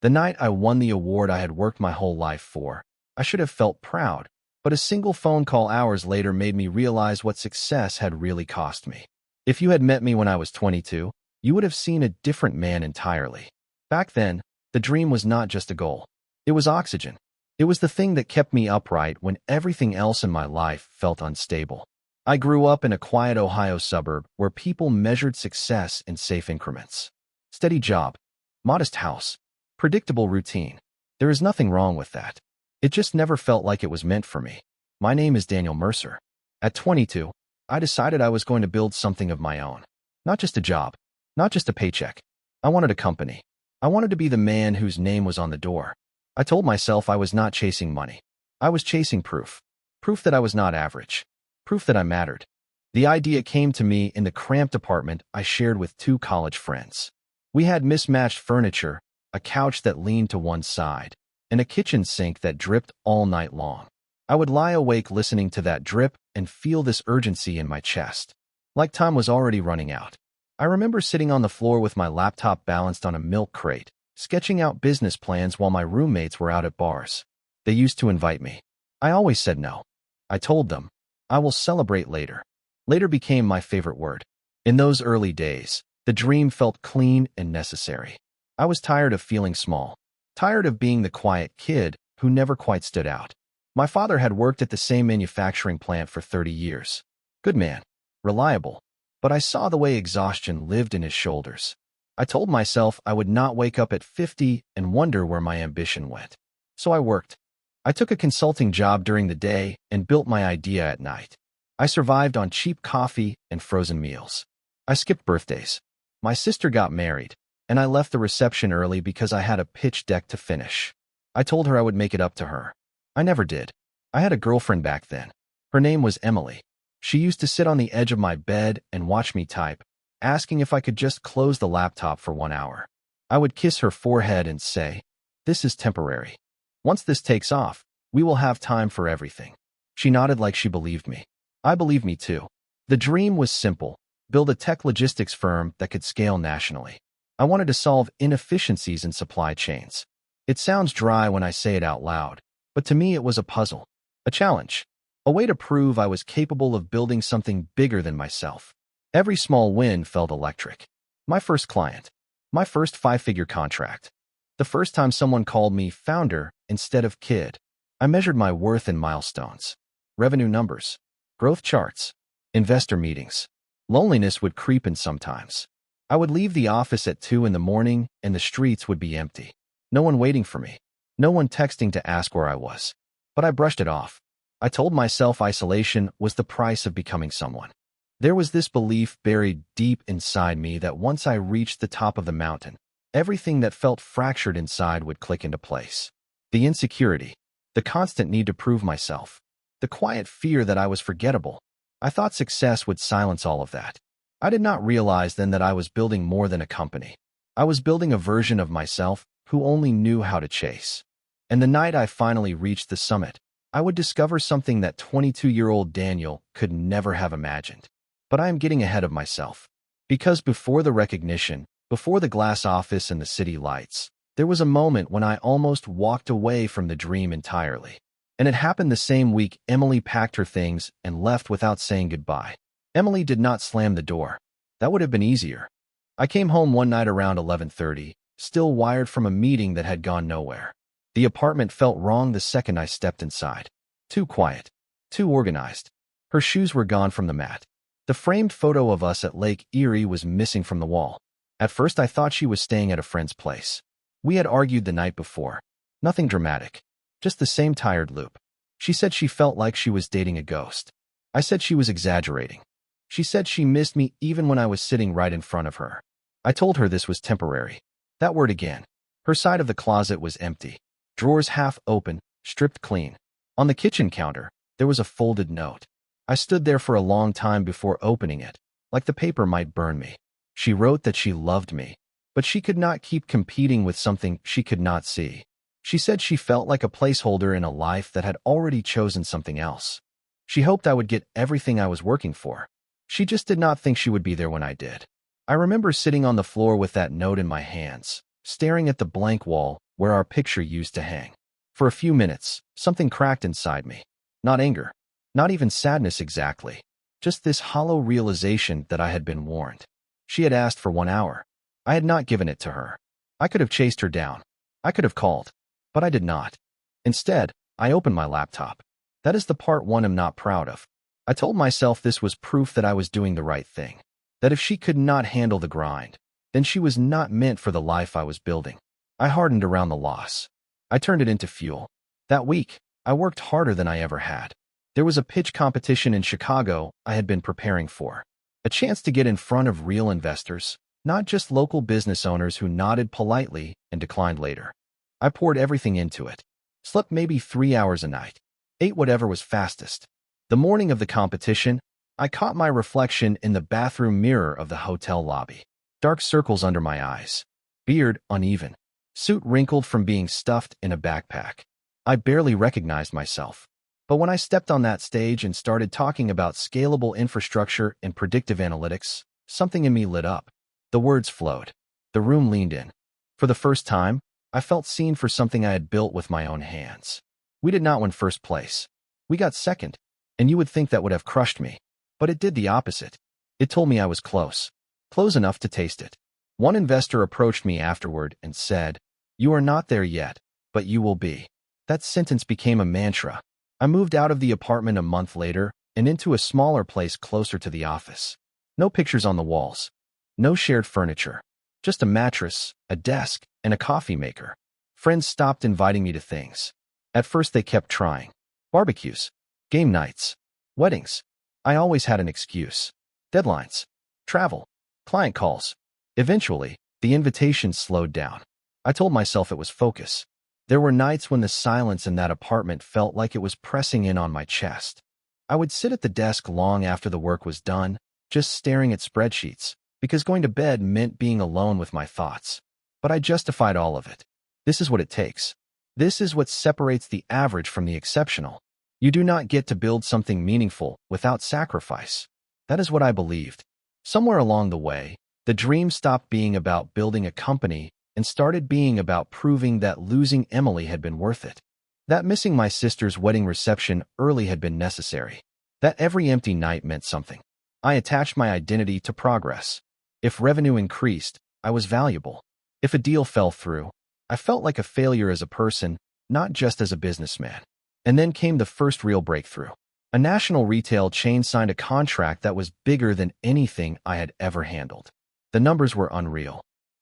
The night I won the award I had worked my whole life for, I should have felt proud, but a single phone call hours later made me realize what success had really cost me. If you had met me when I was 22, you would have seen a different man entirely. Back then, the dream was not just a goal. It was oxygen. It was the thing that kept me upright when everything else in my life felt unstable. I grew up in a quiet Ohio suburb where people measured success in safe increments. Steady job, modest house, predictable routine. There is nothing wrong with that. It just never felt like it was meant for me. My name is Daniel Mercer. At 22, I decided I was going to build something of my own. Not just a job, not just a paycheck. I wanted a company. I wanted to be the man whose name was on the door. I told myself I was not chasing money. I was chasing proof. Proof that I was not average. Proof that I mattered. The idea came to me in the cramped apartment I shared with two college friends. We had mismatched furniture, a couch that leaned to one side, and a kitchen sink that dripped all night long. I would lie awake listening to that drip and feel this urgency in my chest, like time was already running out. I remember sitting on the floor with my laptop balanced on a milk crate, sketching out business plans while my roommates were out at bars. They used to invite me. I always said no. I told them, I will celebrate later. Later became my favorite word. In those early days, the dream felt clean and necessary. I was tired of feeling small, tired of being the quiet kid who never quite stood out. My father had worked at the same manufacturing plant for 30 years. Good man, reliable, but I saw the way exhaustion lived in his shoulders. I told myself I would not wake up at 50 and wonder where my ambition went. So I worked. I took a consulting job during the day and built my idea at night. I survived on cheap coffee and frozen meals. I skipped birthdays. My sister got married, and I left the reception early because I had a pitch deck to finish. I told her I would make it up to her. I never did. I had a girlfriend back then. Her name was Emily. She used to sit on the edge of my bed and watch me type, asking if I could just close the laptop for 1 hour. I would kiss her forehead and say, "This is temporary. Once this takes off, we will have time for everything." She nodded like she believed me. I believed me too. The dream was simple: build a tech logistics firm that could scale nationally. I wanted to solve inefficiencies in supply chains. It sounds dry when I say it out loud, but to me it was a puzzle, a challenge, a way to prove I was capable of building something bigger than myself. Every small win felt electric. My first client, my first 5-figure contract, the first time someone called me founder instead of kid. I measured my worth in milestones, revenue numbers, growth charts, investor meetings. Loneliness would creep in sometimes. I would leave the office at 2 in the morning and the streets would be empty. No one waiting for me. No one texting to ask where I was. But I brushed it off. I told myself isolation was the price of becoming someone. There was this belief buried deep inside me that once I reached the top of the mountain, everything that felt fractured inside would click into place. The insecurity, the constant need to prove myself, the quiet fear that I was forgettable. I thought success would silence all of that. I did not realize then that I was building more than a company. I was building a version of myself who only knew how to chase. And the night I finally reached the summit, I would discover something that 22-year-old Daniel could never have imagined. But I am getting ahead of myself. Because before the recognition, before the glass office and the city lights, there was a moment when I almost walked away from the dream entirely. And it happened the same week Emily packed her things and left without saying goodbye. Emily did not slam the door. That would have been easier. I came home one night around 11:30, still wired from a meeting that had gone nowhere. The apartment felt wrong the second I stepped inside. Too quiet. Too organized. Her shoes were gone from the mat. The framed photo of us at Lake Erie was missing from the wall. At first I thought she was staying at a friend's place. We had argued the night before. Nothing dramatic. Just the same tired loop. She said she felt like she was dating a ghost. I said she was exaggerating. She said she missed me even when I was sitting right in front of her. I told her this was temporary. That word again. Her side of the closet was empty. Drawers half open, stripped clean. On the kitchen counter, there was a folded note. I stood there for a long time before opening it, like the paper might burn me. She wrote that she loved me, but she could not keep competing with something she could not see. She said she felt like a placeholder in a life that had already chosen something else. She hoped I would get everything I was working for. She just did not think she would be there when I did. I remember sitting on the floor with that note in my hands, staring at the blank wall, where our picture used to hang. For a few minutes, something cracked inside me. Not anger, not even sadness exactly, just this hollow realization that I had been warned. She had asked for 1 hour. I had not given it to her. I could have chased her down. I could have called, but I did not. Instead, I opened my laptop. That is the part one I'm not proud of. I told myself this was proof that I was doing the right thing, that if she could not handle the grind, then she was not meant for the life I was building. I hardened around the loss. I turned it into fuel. That week, I worked harder than I ever had. There was a pitch competition in Chicago I had been preparing for. A chance to get in front of real investors, not just local business owners who nodded politely and declined later. I poured everything into it. Slept maybe 3 hours a night. Ate whatever was fastest. The morning of the competition, I caught my reflection in the bathroom mirror of the hotel lobby. Dark circles under my eyes. Beard uneven. Suit wrinkled from being stuffed in a backpack. I barely recognized myself. But when I stepped on that stage and started talking about scalable infrastructure and predictive analytics, something in me lit up. The words flowed. The room leaned in. For the first time, I felt seen for something I had built with my own hands. We did not win first place. We got second, and you would think that would have crushed me. But it did the opposite. It told me I was close. Close enough to taste it. One investor approached me afterward and said, "You are not there yet, but you will be." That sentence became a mantra. I moved out of the apartment a month later and into a smaller place closer to the office. No pictures on the walls. No shared furniture. Just a mattress, a desk, and a coffee maker. Friends stopped inviting me to things. At first they kept trying. Barbecues. Game nights. Weddings. I always had an excuse. Deadlines. Travel. Client calls. Eventually, the invitations slowed down. I told myself it was focus. There were nights when the silence in that apartment felt like it was pressing in on my chest. I would sit at the desk long after the work was done, just staring at spreadsheets, because going to bed meant being alone with my thoughts. But I justified all of it. This is what it takes. This is what separates the average from the exceptional. You do not get to build something meaningful without sacrifice. That is what I believed. Somewhere along the way, the dream stopped being about building a company and started being about proving that losing Emily had been worth it. That missing my sister's wedding reception early had been necessary. That every empty night meant something. I attached my identity to progress. If revenue increased, I was valuable. If a deal fell through, I felt like a failure as a person, not just as a businessman. And then came the first real breakthrough. A national retail chain signed a contract that was bigger than anything I had ever handled. The numbers were unreal.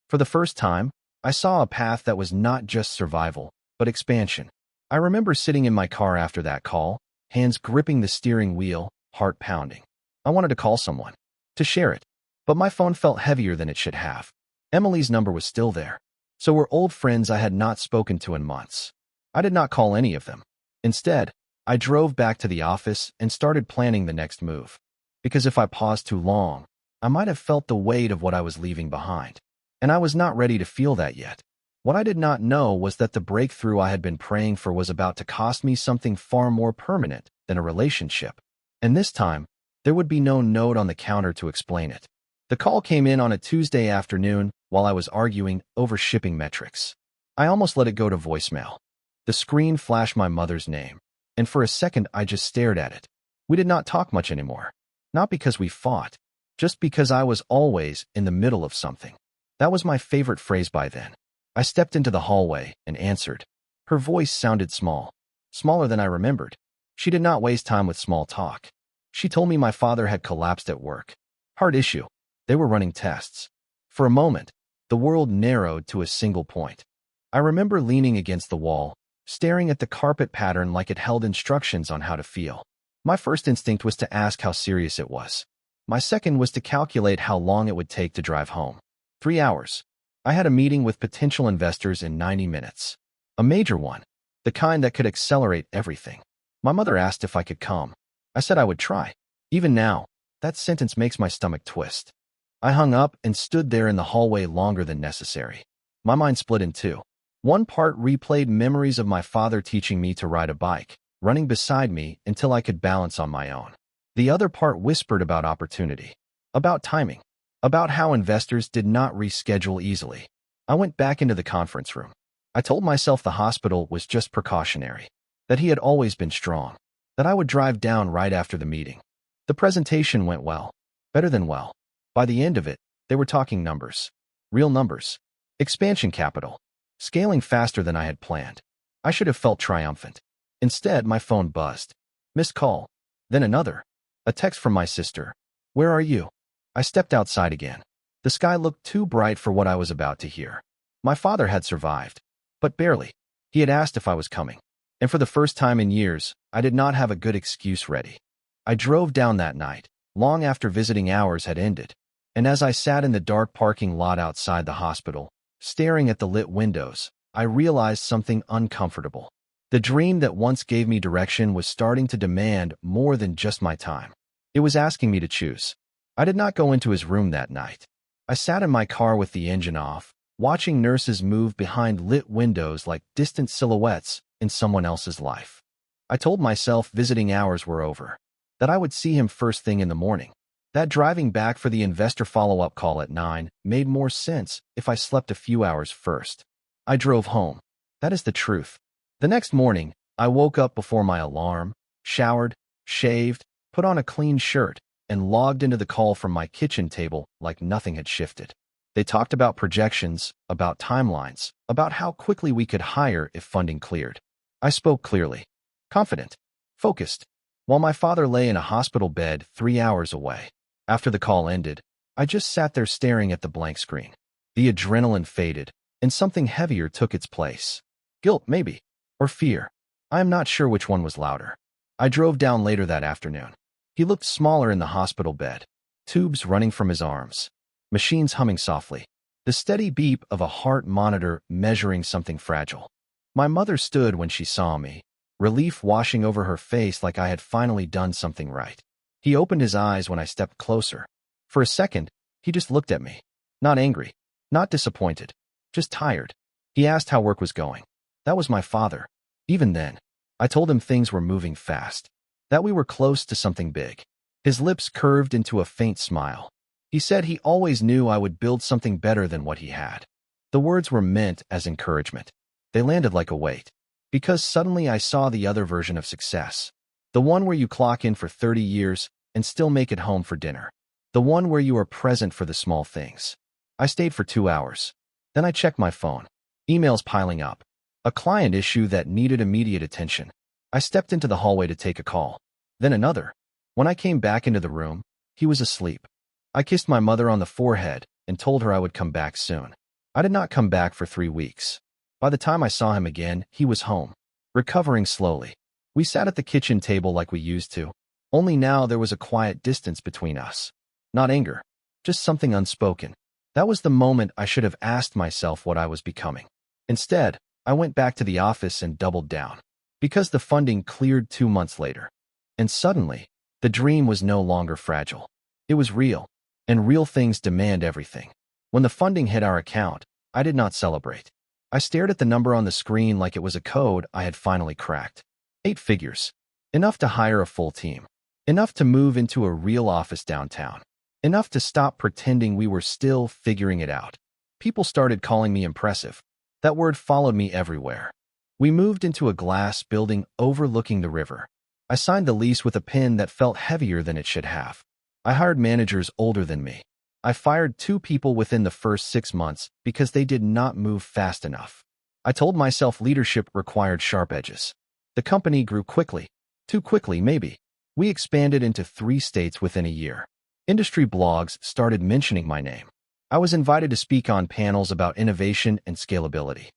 For the first time, I saw a path that was not just survival, but expansion. I remember sitting in my car after that call, hands gripping the steering wheel, heart pounding. I wanted to call someone, to share it, but my phone felt heavier than it should have. Emily's number was still there. So were old friends I had not spoken to in months. I did not call any of them. Instead, I drove back to the office and started planning the next move. Because if I paused too long, I might have felt the weight of what I was leaving behind. And I was not ready to feel that yet. What I did not know was that the breakthrough I had been praying for was about to cost me something far more permanent than a relationship. And this time, there would be no note on the counter to explain it. The call came in on a Tuesday afternoon while I was arguing over shipping metrics. I almost let it go to voicemail. The screen flashed my mother's name, and for a second I just stared at it. We did not talk much anymore. Not because we fought, just because I was always in the middle of something. That was my favorite phrase by then. I stepped into the hallway and answered. Her voice sounded small, smaller than I remembered. She did not waste time with small talk. She told me my father had collapsed at work. Hard issue. They were running tests. For a moment, the world narrowed to a single point. I remember leaning against the wall, staring at the carpet pattern like it held instructions on how to feel. My first instinct was to ask how serious it was. My second was to calculate how long it would take to drive home. 3 hours. I had a meeting with potential investors in 90 minutes. A major one, the kind that could accelerate everything. My mother asked if I could come. I said I would try. Even now, that sentence makes my stomach twist. I hung up and stood there in the hallway longer than necessary. My mind split in two. One part replayed memories of my father teaching me to ride a bike, running beside me until I could balance on my own. The other part whispered about opportunity, about timing, about how investors did not reschedule easily. I went back into the conference room. I told myself the hospital was just precautionary, that he had always been strong, that I would drive down right after the meeting. The presentation went well, better than well. By the end of it, they were talking numbers. Real numbers. Expansion capital. Scaling faster than I had planned. I should have felt triumphant. Instead, my phone buzzed. Missed call. Then another. A text from my sister. Where are you? I stepped outside again. The sky looked too bright for what I was about to hear. My father had survived. But barely. He had asked if I was coming. And for the first time in years, I did not have a good excuse ready. I drove down that night, long after visiting hours had ended. And as I sat in the dark parking lot outside the hospital, staring at the lit windows, I realized something uncomfortable. The dream that once gave me direction was starting to demand more than just my time. It was asking me to choose. I did not go into his room that night. I sat in my car with the engine off, watching nurses move behind lit windows like distant silhouettes in someone else's life. I told myself visiting hours were over, that I would see him first thing in the morning, that driving back for the investor follow-up call at 9 made more sense if I slept a few hours first. I drove home. That is the truth. The next morning, I woke up before my alarm, showered, shaved, put on a clean shirt, and logged into the call from my kitchen table like nothing had shifted. They talked about projections, about timelines, about how quickly we could hire if funding cleared. I spoke clearly, confident, focused, while my father lay in a hospital bed 3 hours away. After the call ended, I just sat there staring at the blank screen. The adrenaline faded, and something heavier took its place. Guilt, maybe, or fear. I am not sure which one was louder. I drove down later that afternoon. He looked smaller in the hospital bed, tubes running from his arms, machines humming softly, the steady beep of a heart monitor measuring something fragile. My mother stood when she saw me, relief washing over her face like I had finally done something right. He opened his eyes when I stepped closer. For a second, he just looked at me. Not angry, not disappointed, just tired. He asked how work was going. That was my father. Even then, I told him things were moving fast, that we were close to something big. His lips curved into a faint smile. He said he always knew I would build something better than what he had. The words were meant as encouragement. They landed like a weight, because suddenly I saw the other version of success. The one where you clock in for 30 years and still make it home for dinner. The one where you are present for the small things. I stayed for 2 hours. Then I checked my phone. Emails piling up. A client issue that needed immediate attention. I stepped into the hallway to take a call. Then another. When I came back into the room, he was asleep. I kissed my mother on the forehead and told her I would come back soon. I did not come back for 3 weeks. By the time I saw him again, he was home, recovering slowly. We sat at the kitchen table like we used to, only now there was a quiet distance between us. Not anger, just something unspoken. That was the moment I should have asked myself what I was becoming. Instead, I went back to the office and doubled down, because the funding cleared 2 months later. And suddenly, the dream was no longer fragile. It was real, and real things demand everything. When the funding hit our account, I did not celebrate. I stared at the number on the screen like it was a code I had finally cracked. 8 figures. Enough to hire a full team. Enough to move into a real office downtown. Enough to stop pretending we were still figuring it out. People started calling me impressive. That word followed me everywhere. We moved into a glass building overlooking the river. I signed the lease with a pen that felt heavier than it should have. I hired managers older than me. I fired 2 people within the first 6 months because they did not move fast enough. I told myself leadership required sharp edges. The company grew quickly. Too quickly, maybe. We expanded into 3 states within a year. Industry blogs started mentioning my name. I was invited to speak on panels about innovation and scalability.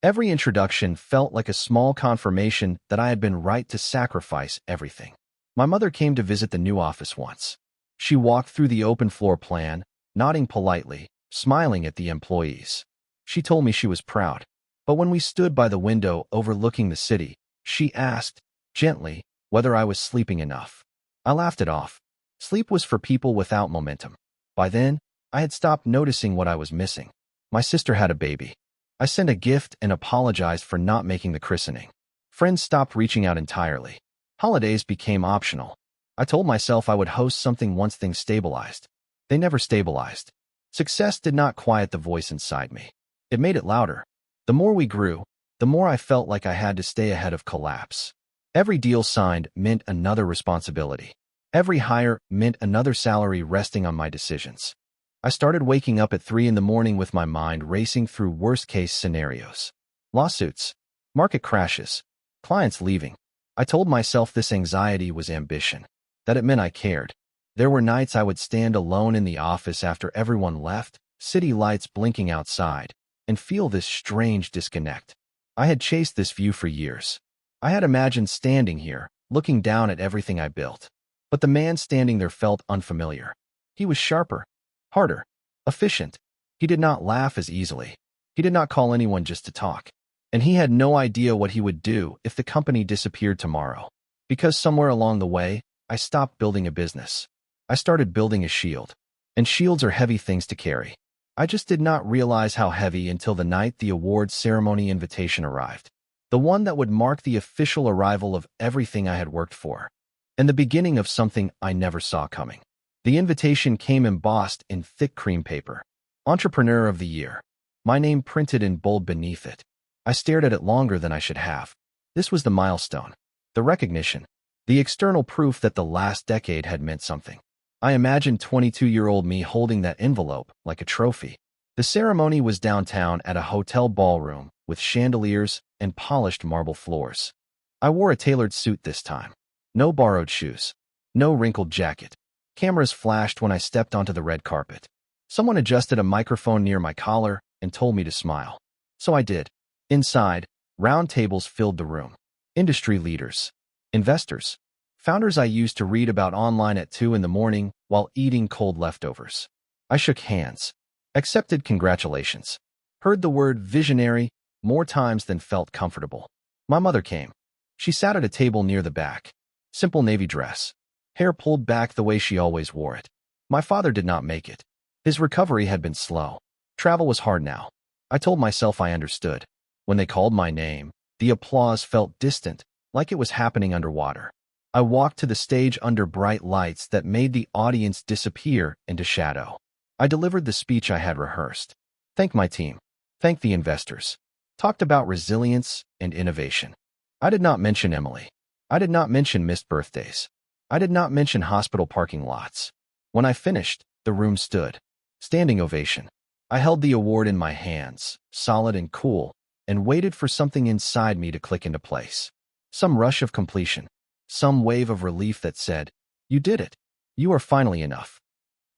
Every introduction felt like a small confirmation that I had been right to sacrifice everything. My mother came to visit the new office once. She walked through the open floor plan, nodding politely, smiling at the employees. She told me she was proud. But when we stood by the window overlooking the city, she asked, gently, whether I was sleeping enough. I laughed it off. Sleep was for people without momentum. By then, I had stopped noticing what I was missing. My sister had a baby. I sent a gift and apologized for not making the christening. Friends stopped reaching out entirely. Holidays became optional. I told myself I would host something once things stabilized. They never stabilized. Success did not quiet the voice inside me. It made it louder. The more we grew, the more I felt like I had to stay ahead of collapse. Every deal signed meant another responsibility. Every hire meant another salary resting on my decisions. I started waking up at 3 in the morning with my mind racing through worst-case scenarios. Lawsuits, market crashes, clients leaving. I told myself this anxiety was ambition, that it meant I cared. There were nights I would stand alone in the office after everyone left, city lights blinking outside, and feel this strange disconnect. I had chased this view for years. I had imagined standing here, looking down at everything I built. But the man standing there felt unfamiliar. He was sharper, harder, efficient. He did not laugh as easily. He did not call anyone just to talk. And he had no idea what he would do if the company disappeared tomorrow. Because somewhere along the way, I stopped building a business. I started building a shield. And shields are heavy things to carry. I just did not realize how heavy until the night the awards ceremony invitation arrived. The one that would mark the official arrival of everything I had worked for. And the beginning of something I never saw coming. The invitation came embossed in thick cream paper. Entrepreneur of the Year. My name printed in bold beneath it. I stared at it longer than I should have. This was the milestone. The recognition. The external proof that the last decade had meant something. I imagined 22-year-old me holding that envelope like a trophy. The ceremony was downtown at a hotel ballroom with chandeliers and polished marble floors. I wore a tailored suit this time. No borrowed shoes. No wrinkled jacket. Cameras flashed when I stepped onto the red carpet. Someone adjusted a microphone near my collar and told me to smile. So I did. Inside, round tables filled the room. Industry leaders. Investors. Founders I used to read about online at 2 in the morning while eating cold leftovers. I shook hands. Accepted congratulations. Heard the word visionary more times than felt comfortable. My mother came. She sat at a table near the back. Simple navy dress. Hair pulled back the way she always wore it. My father did not make it. His recovery had been slow. Travel was hard now. I told myself I understood. When they called my name, the applause felt distant, like it was happening underwater. I walked to the stage under bright lights that made the audience disappear into shadow. I delivered the speech I had rehearsed. Thanked my team. Thanked the investors. Talked about resilience and innovation. I did not mention Emily. I did not mention missed birthdays. I did not mention hospital parking lots. When I finished, the room stood. Standing ovation. I held the award in my hands, solid and cool, and waited for something inside me to click into place. Some rush of completion. Some wave of relief that said, "You did it. You are finally enough."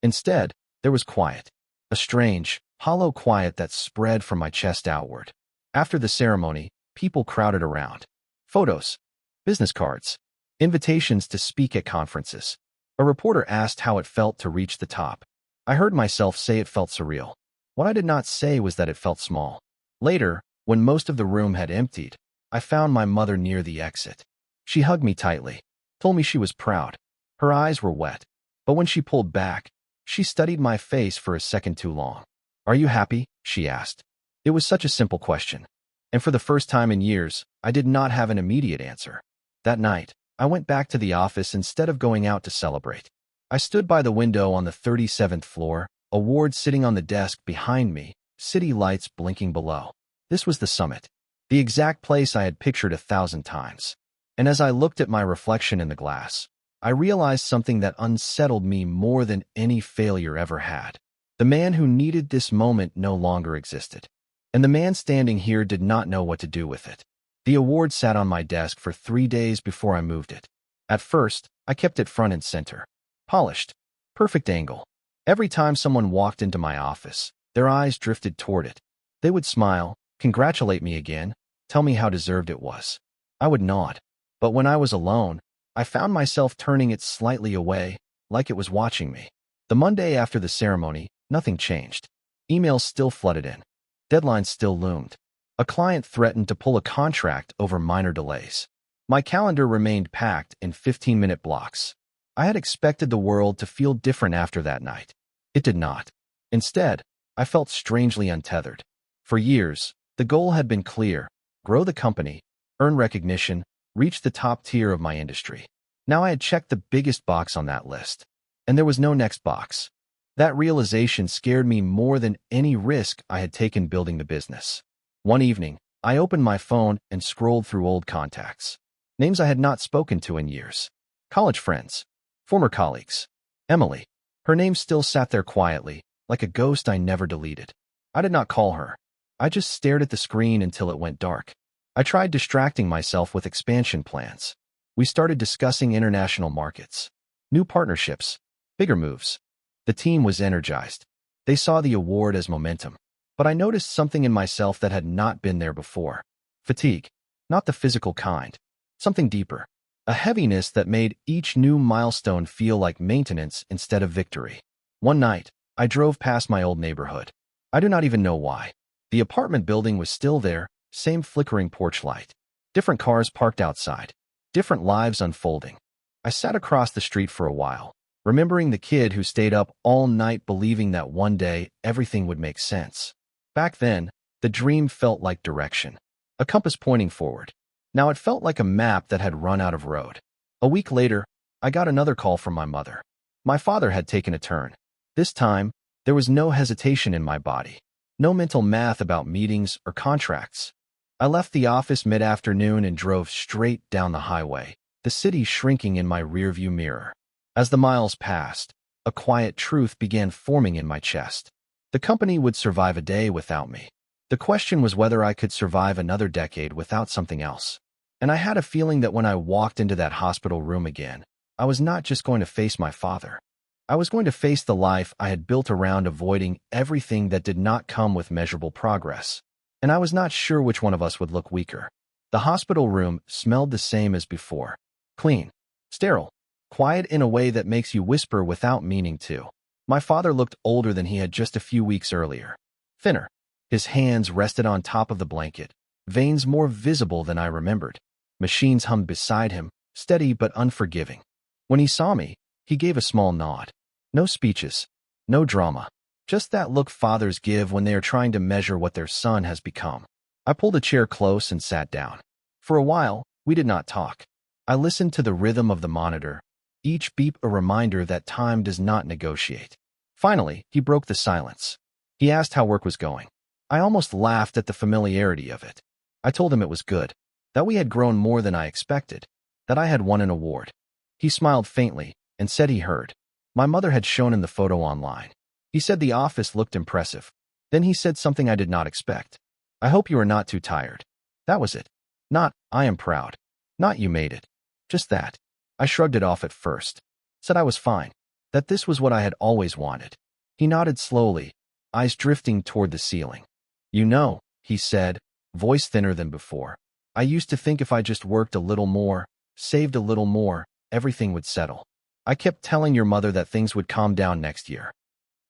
Instead, there was quiet. A strange, hollow quiet that spread from my chest outward. After the ceremony, people crowded around. Photos. Business cards. Invitations to speak at conferences. A reporter asked how it felt to reach the top. I heard myself say it felt surreal. What I did not say was that it felt small. Later, when most of the room had emptied, I found my mother near the exit. She hugged me tightly, told me she was proud. Her eyes were wet, but when she pulled back, she studied my face for a second too long. "Are you happy?" she asked. It was such a simple question. And for the first time in years, I did not have an immediate answer. That night, I went back to the office instead of going out to celebrate. I stood by the window on the 37th floor, awards sitting on the desk behind me, city lights blinking below. This was the summit, the exact place I had pictured 1,000 times. And as I looked at my reflection in the glass, I realized something that unsettled me more than any failure ever had. The man who needed this moment no longer existed. And the man standing here did not know what to do with it. The award sat on my desk for 3 days before I moved it. At first, I kept it front and center. Polished. Perfect angle. Every time someone walked into my office, their eyes drifted toward it. They would smile, congratulate me again, tell me how deserved it was. I would nod. But when I was alone, I found myself turning it slightly away, like it was watching me. The Monday after the ceremony, nothing changed. Emails still flooded in. Deadlines still loomed. A client threatened to pull a contract over minor delays. My calendar remained packed in 15-minute blocks. I had expected the world to feel different after that night. It did not. Instead, I felt strangely untethered. For years, the goal had been clear: grow the company, earn recognition, reach the top tier of my industry. Now I had checked the biggest box on that list, and there was no next box. That realization scared me more than any risk I had taken building the business. One evening, I opened my phone and scrolled through old contacts. Names I had not spoken to in years. College friends. Former colleagues. Emily. Her name still sat there quietly, like a ghost I never deleted. I did not call her. I just stared at the screen until it went dark. I tried distracting myself with expansion plans. We started discussing international markets. New partnerships. Bigger moves. The team was energized. They saw the award as momentum. But I noticed something in myself that had not been there before. Fatigue. Not the physical kind. Something deeper. A heaviness that made each new milestone feel like maintenance instead of victory. One night, I drove past my old neighborhood. I do not even know why. The apartment building was still there, same flickering porch light. Different cars parked outside. Different lives unfolding. I sat across the street for a while, remembering the kid who stayed up all night believing that one day everything would make sense. Back then, the dream felt like direction. A compass pointing forward. Now it felt like a map that had run out of road. A week later, I got another call from my mother. My father had taken a turn. This time, there was no hesitation in my body. No mental math about meetings or contracts. I left the office mid-afternoon and drove straight down the highway, the city shrinking in my rearview mirror. As the miles passed, a quiet truth began forming in my chest. The company would survive a day without me. The question was whether I could survive another decade without something else. And I had a feeling that when I walked into that hospital room again, I was not just going to face my father. I was going to face the life I had built around avoiding everything that did not come with measurable progress. And I was not sure which one of us would look weaker. The hospital room smelled the same as before. Clean. Sterile. Quiet in a way that makes you whisper without meaning to. My father looked older than he had just a few weeks earlier. Thinner. His hands rested on top of the blanket, veins more visible than I remembered. Machines hummed beside him, steady but unforgiving. When he saw me, he gave a small nod. No speeches. No drama. Just that look fathers give when they are trying to measure what their son has become. I pulled a chair close and sat down. For a while, we did not talk. I listened to the rhythm of the monitor, each beep a reminder that time does not negotiate. Finally, he broke the silence. He asked how work was going. I almost laughed at the familiarity of it. I told him it was good, that we had grown more than I expected, that I had won an award. He smiled faintly and said he heard. My mother had shown him the photo online. He said the office looked impressive. Then he said something I did not expect. I hope you are not too tired. That was it. Not, I am proud. Not you made it. Just that. I shrugged it off at first. Said I was fine. That this was what I had always wanted. He nodded slowly, eyes drifting toward the ceiling. You know, he said, voice thinner than before. I used to think if I just worked a little more, saved a little more, everything would settle. I kept telling your mother that things would calm down next year.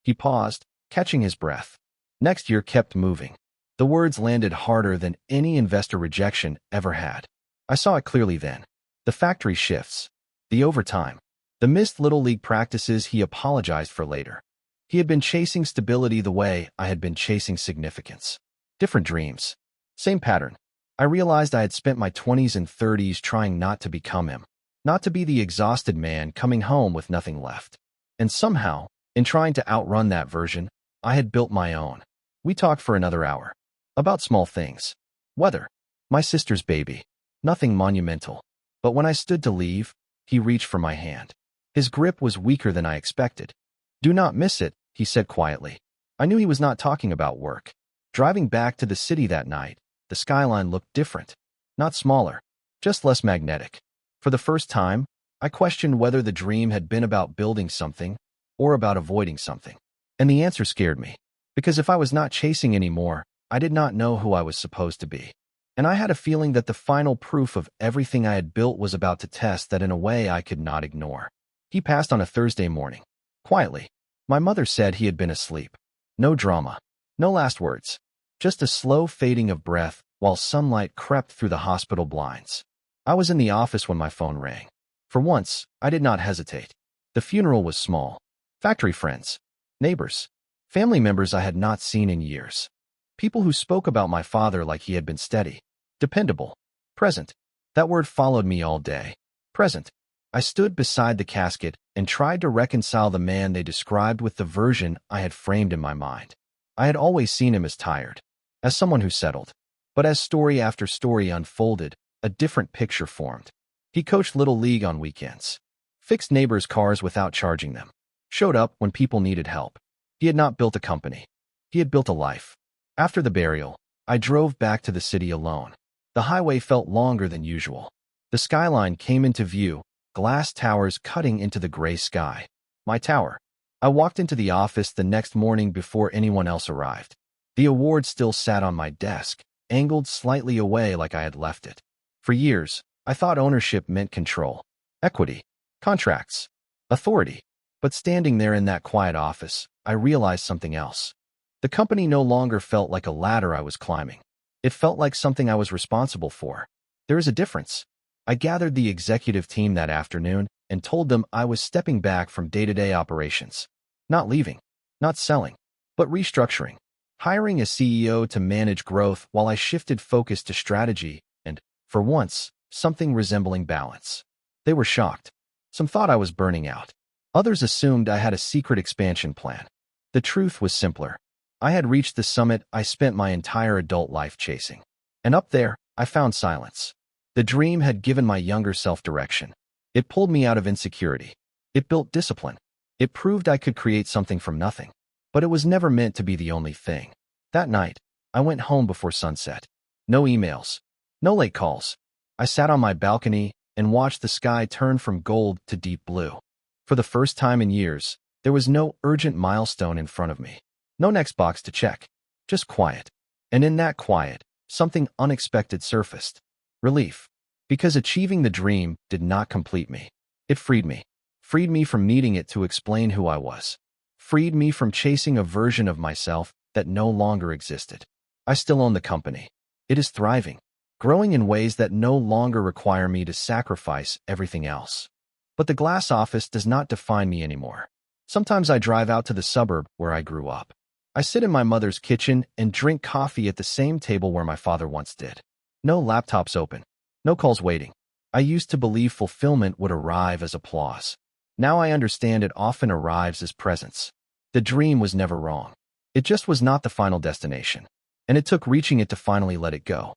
He paused, catching his breath. Next year kept moving. The words landed harder than any investor rejection ever had. I saw it clearly then. The factory shifts. The overtime. The missed Little League practices he apologized for later. He had been chasing stability the way I had been chasing significance. Different dreams. Same pattern. I realized I had spent my 20s and 30s trying not to become him. Not to be the exhausted man coming home with nothing left. And somehow, in trying to outrun that version, I had built my own. We talked for another hour. About small things. Weather. My sister's baby. Nothing monumental. But when I stood to leave, he reached for my hand. His grip was weaker than I expected. Do not miss it, he said quietly. I knew he was not talking about work. Driving back to the city that night, the skyline looked different. Not smaller, just less magnetic. For the first time, I questioned whether the dream had been about building something or about avoiding something. And the answer scared me. Because if I was not chasing anymore, I did not know who I was supposed to be. And I had a feeling that the final proof of everything I had built was about to test that in a way I could not ignore. He passed on a Thursday morning. Quietly. My mother said he had been asleep. No drama. No last words. Just a slow fading of breath while sunlight crept through the hospital blinds. I was in the office when my phone rang. For once, I did not hesitate. The funeral was small. Factory friends. Neighbors. Family members I had not seen in years. People who spoke about my father like he had been steady. Dependable. Present. That word followed me all day. Present. I stood beside the casket and tried to reconcile the man they described with the version I had framed in my mind. I had always seen him as tired, as someone who settled. But as story after story unfolded, a different picture formed. He coached Little League on weekends, fixed neighbors' cars without charging them, showed up when people needed help. He had not built a company. He had built a life. After the burial, I drove back to the city alone. The highway felt longer than usual. The skyline came into view, glass towers cutting into the gray sky. My tower. I walked into the office the next morning before anyone else arrived. The award still sat on my desk, angled slightly away like I had left it. For years, I thought ownership meant control, equity, contracts, authority. But standing there in that quiet office, I realized something else. The company no longer felt like a ladder I was climbing. It felt like something I was responsible for. There is a difference. I gathered the executive team that afternoon and told them I was stepping back from day-to-day operations. Not leaving, not selling, but restructuring. Hiring a CEO to manage growth while I shifted focus to strategy and, for once, something resembling balance. They were shocked. Some thought I was burning out. Others assumed I had a secret expansion plan. The truth was simpler. I had reached the summit I spent my entire adult life chasing. And up there, I found silence. The dream had given my younger self direction. It pulled me out of insecurity. It built discipline. It proved I could create something from nothing. But it was never meant to be the only thing. That night, I went home before sunset. No emails. No late calls. I sat on my balcony and watched the sky turn from gold to deep blue. For the first time in years, there was no urgent milestone in front of me. No next box to check. Just quiet. And in that quiet, something unexpected surfaced. Relief. Because achieving the dream did not complete me. It freed me. Freed me from needing it to explain who I was. Freed me from chasing a version of myself that no longer existed. I still own the company. It is thriving, growing in ways that no longer require me to sacrifice everything else. But the glass office does not define me anymore. Sometimes I drive out to the suburb where I grew up. I sit in my mother's kitchen and drink coffee at the same table where my father once did. No laptops open. No calls waiting. I used to believe fulfillment would arrive as applause. Now I understand it often arrives as presence. The dream was never wrong. It just was not the final destination. And it took reaching it to finally let it go.